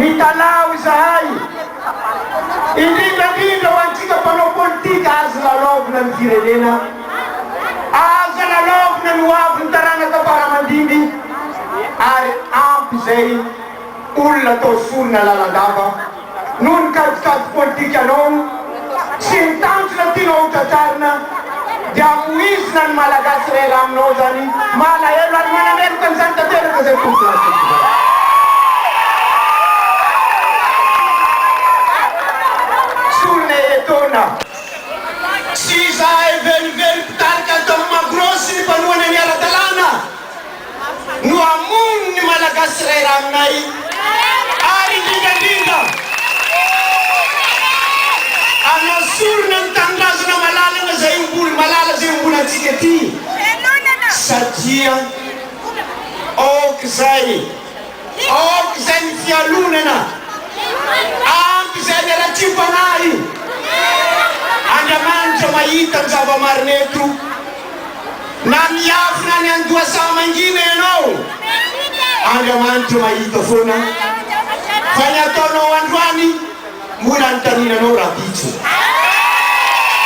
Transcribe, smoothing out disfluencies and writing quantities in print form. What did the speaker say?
mitalao zahay indrindra ho antsika mpanao politika azo lalovina ny firenena, azo lalovina ny hoavy ny taranaka faramandimby ary ampy zay olona atao solona lalandava noho ny kadikady politika anao sy ny tanjona tianao hotratrarina dia amoizina ny malagasy rera aminao zany malahelo ary manameloka an'izany tanteraka zay population. Solona etona sy zahay velively mpitarika atao magrosy ny mpanohana ny ara-dalàna no amono ny malagasy rera aminay ary indrindrandrindra anasorona ny tanindrazana malalana zay mbola malala zay mbola antsika ty satria ok zay ny fialonana ampy zay ny aratsipanahy Andriamanitra mahita ny zava-marineto na miafina ny andoasa mangina ianao Andriamanitra mahita foana fa ny ataonao androany mbola ny taninanao raha bitso